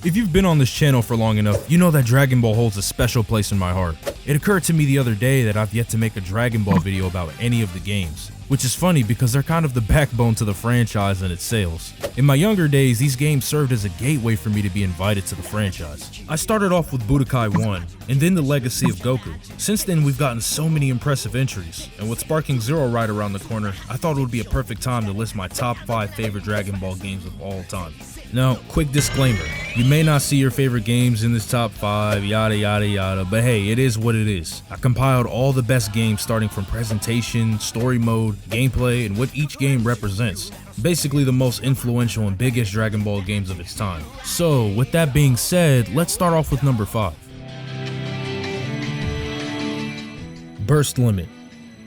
If you've been on this channel for long enough, you know that Dragon Ball holds a special place in my heart. It occurred to me the other day that I've yet to make a Dragon Ball video about any of the games, which is funny because they're kind of the backbone to the franchise and its sales. In my younger days, these games served as a gateway for me to be invited to the franchise. I started off with Budokai 1, and then the Legacy of Goku. Since then, we've gotten so many impressive entries, and with Sparking Zero right around the corner, I thought it would be a perfect time to list my top 5 favorite Dragon Ball games of all time. Now, quick disclaimer, you may not see your favorite games in this top 5, yada yada yada, but hey, it is what it is. I compiled all the best games starting from presentation, story mode, gameplay, and what each game represents. Basically the most influential and biggest Dragon Ball games of its time. So, with that being said, let's start off with number 5. Burst Limit.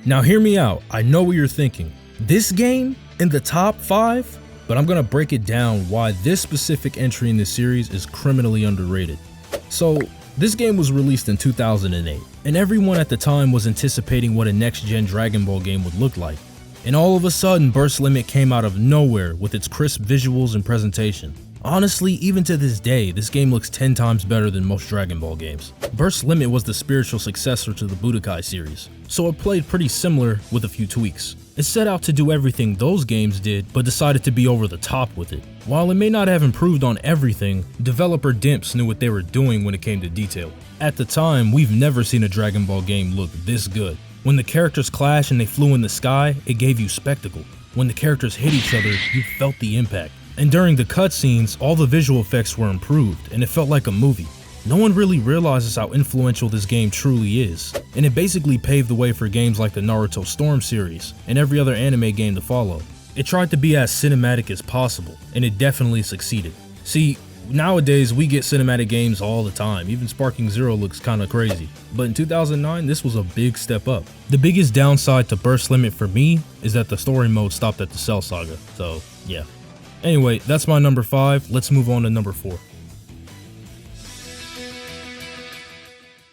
Now hear me out, I know what you're thinking. This game in the top 5? But I'm gonna break it down why this specific entry in this series is criminally underrated. So, this game was released in 2008, and everyone at the time was anticipating what a next-gen Dragon Ball game would look like. And all of a sudden, Burst Limit came out of nowhere with its crisp visuals and presentation. Honestly, even to this day, this game looks 10 times better than most Dragon Ball games. Burst Limit was the spiritual successor to the Budokai series, so it played pretty similar with a few tweaks. It set out to do everything those games did, but decided to be over the top with it. While it may not have improved on everything, developer Dimps knew what they were doing when it came to detail. At the time, we've never seen a Dragon Ball game look this good. When the characters clash and they flew in the sky, it gave you spectacle. When the characters hit each other, you felt the impact. And during the cutscenes, all the visual effects were improved, and it felt like a movie. No one really realizes how influential this game truly is, and it basically paved the way for games like the Naruto Storm series, and every other anime game to follow. It tried to be as cinematic as possible, and it definitely succeeded. See, nowadays we get cinematic games all the time, even Sparking Zero looks kinda crazy, but in 2009 this was a big step up. The biggest downside to Burst Limit for me is that the story mode stopped at the Cell Saga, so yeah. Anyway, that's my number 5, let's move on to number 4.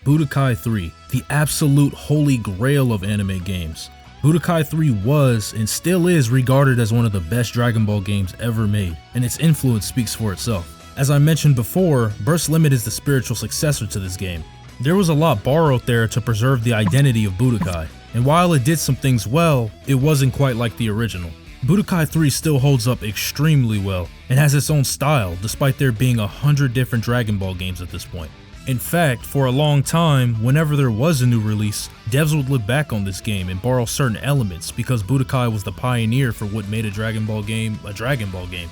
Budokai 3, the absolute holy grail of anime games. Budokai 3 was, and still is, regarded as one of the best Dragon Ball games ever made, and its influence speaks for itself. As I mentioned before, Burst Limit is the spiritual successor to this game. There was a lot borrowed there to preserve the identity of Budokai, and while it did some things well, it wasn't quite like the original. Budokai 3 still holds up extremely well, and has its own style despite there being 100 different Dragon Ball games at this point. In fact, for a long time, whenever there was a new release, devs would look back on this game and borrow certain elements because Budokai was the pioneer for what made a Dragon Ball game a Dragon Ball game.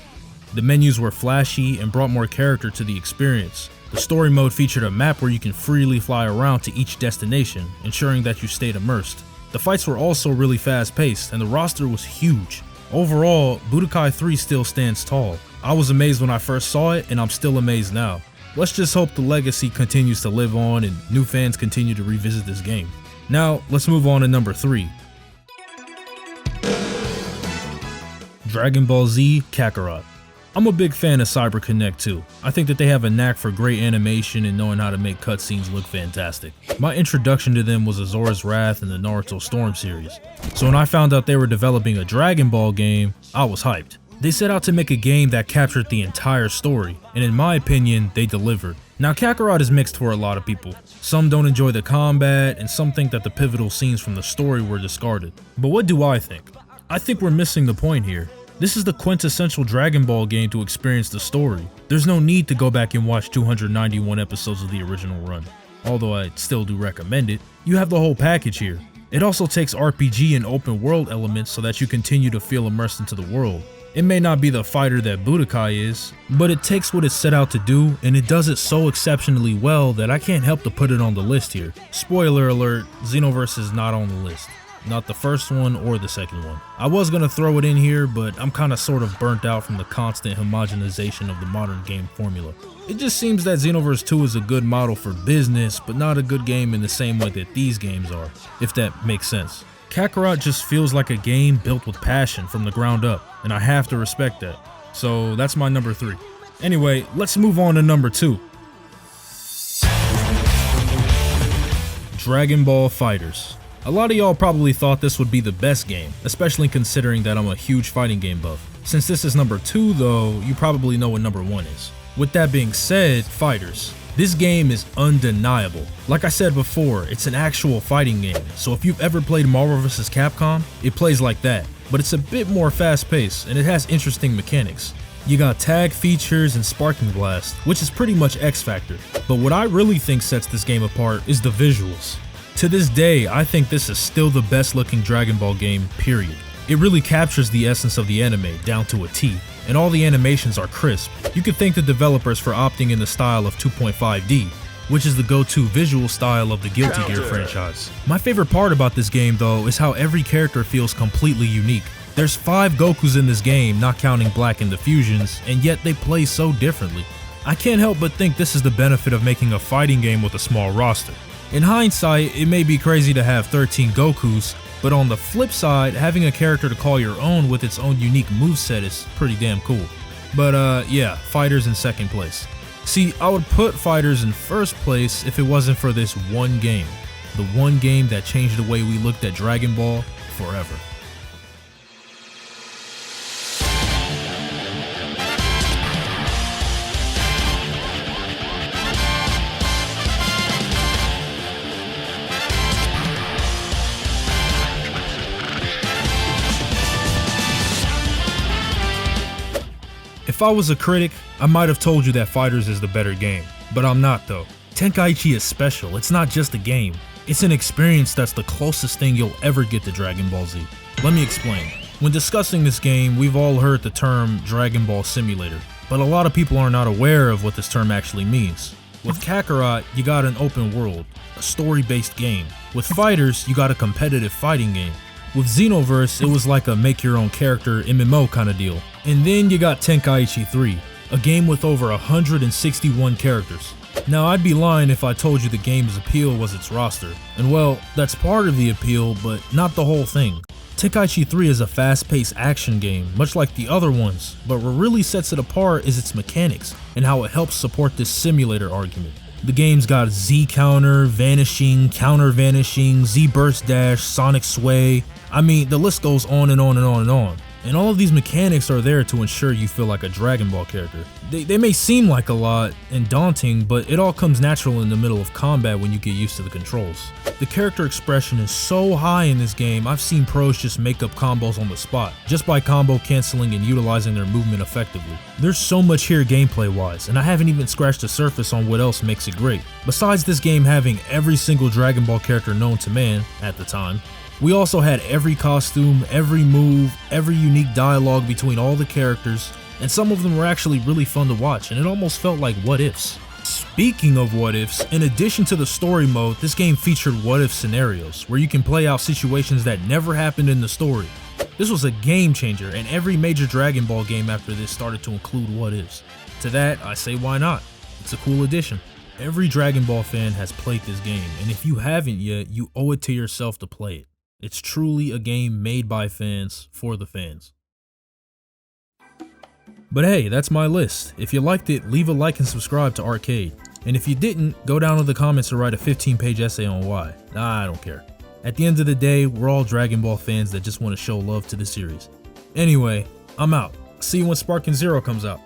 The menus were flashy and brought more character to the experience. The story mode featured a map where you can freely fly around to each destination, ensuring that you stayed immersed. The fights were also really fast paced and the roster was huge. Overall, Budokai 3 still stands tall. I was amazed when I first saw it and I'm still amazed now. Let's just hope the legacy continues to live on and new fans continue to revisit this game. Now, let's move on to number 3. Dragon Ball Z Kakarot. I'm a big fan of CyberConnect too. I think that they have a knack for great animation and knowing how to make cutscenes look fantastic. My introduction to them was Azora's Wrath and the Naruto Storm series. So when I found out they were developing a Dragon Ball game, I was hyped. They set out to make a game that captured the entire story, and in my opinion, they delivered. Now Kakarot is mixed for a lot of people. Some don't enjoy the combat, and some think that the pivotal scenes from the story were discarded. But what do I think? I think we're missing the point here. This is the quintessential Dragon Ball game to experience the story. There's no need to go back and watch 291 episodes of the original run. Although I still do recommend it, you have the whole package here. It also takes RPG and open world elements so that you continue to feel immersed into the world. It may not be the fighter that Budokai is, but it takes what it set out to do and it does it so exceptionally well that I can't help to put it on the list here. Spoiler alert, Xenoverse is not on the list. Not the first one or the second one. I was gonna throw it in here, but I'm kinda sort of burnt out from the constant homogenization of the modern game formula. It just seems that Xenoverse 2 is a good model for business, but not a good game in the same way that these games are, if that makes sense. Kakarot just feels like a game built with passion from the ground up, and I have to respect that. So that's my number 3. Anyway, let's move on to number 2. Dragon Ball FighterZ. A lot of y'all probably thought this would be the best game, especially considering that I'm a huge fighting game buff. Since this is number 2 though, you probably know what number 1 is. With that being said, fighters. This game is undeniable. Like I said before, it's an actual fighting game, so if you've ever played Marvel vs. Capcom, it plays like that, but it's a bit more fast-paced and it has interesting mechanics. You got tag features and sparking blast, which is pretty much X Factor, but what I really think sets this game apart is the visuals. To this day, I think this is still the best looking Dragon Ball game, period. It really captures the essence of the anime down to a T, and all the animations are crisp. You could thank the developers for opting in the style of 2.5D, which is the go-to visual style of the Guilty Gear franchise. My favorite part about this game though is how every character feels completely unique. There's 5 Gokus in this game, not counting Black and the Fusions, and yet they play so differently. I can't help but think this is the benefit of making a fighting game with a small roster. In hindsight, it may be crazy to have 13 Gokus, but on the flip side, having a character to call your own with its own unique moveset is pretty damn cool. But yeah, Fighters in second place. See, I would put Fighters in first place if it wasn't for this one game. The one game that changed the way we looked at Dragon Ball forever. If I was a critic, I might have told you that Fighters is the better game, but I'm not though. Tenkaichi is special, it's not just a game. It's an experience that's the closest thing you'll ever get to Dragon Ball Z. Let me explain. When discussing this game, we've all heard the term Dragon Ball Simulator, but a lot of people are not aware of what this term actually means. With Kakarot, you got an open world, a story-based game. With Fighters, you got a competitive fighting game. With Xenoverse, it was like a make-your-own-character MMO kind of deal. And then you got Tenkaichi 3, a game with over 161 characters. Now, I'd be lying if I told you the game's appeal was its roster. And well, that's part of the appeal, but not the whole thing. Tenkaichi 3 is a fast-paced action game, much like the other ones, but what really sets it apart is its mechanics and how it helps support this simulator argument. The game's got Z counter, vanishing, counter vanishing, Z burst dash, sonic sway. I mean, the list goes on and on and on and on. And all of these mechanics are there to ensure you feel like a Dragon Ball character. They may seem like a lot and daunting, but it all comes natural in the middle of combat when you get used to the controls. The character expression is so high in this game, I've seen pros just make up combos on the spot, just by combo canceling and utilizing their movement effectively. There's so much here gameplay wise, and I haven't even scratched the surface on what else makes it great. Besides this game having every single Dragon Ball character known to man at the time, we also had every costume, every move, every unique dialogue between all the characters, and some of them were actually really fun to watch, and it almost felt like what ifs. Speaking of what ifs, in addition to the story mode, this game featured what if scenarios, where you can play out situations that never happened in the story. This was a game changer, and every major Dragon Ball game after this started to include what ifs. To that, I say why not? It's a cool addition. Every Dragon Ball fan has played this game, and if you haven't yet, you owe it to yourself to play it. It's truly a game made by fans, for the fans. But hey, that's my list. If you liked it, leave a like and subscribe to Arcade. And if you didn't, go down in the comments and write a 15-page essay on why. Nah, I don't care. At the end of the day, we're all Dragon Ball fans that just want to show love to the series. Anyway, I'm out. See you when Sparking Zero comes out.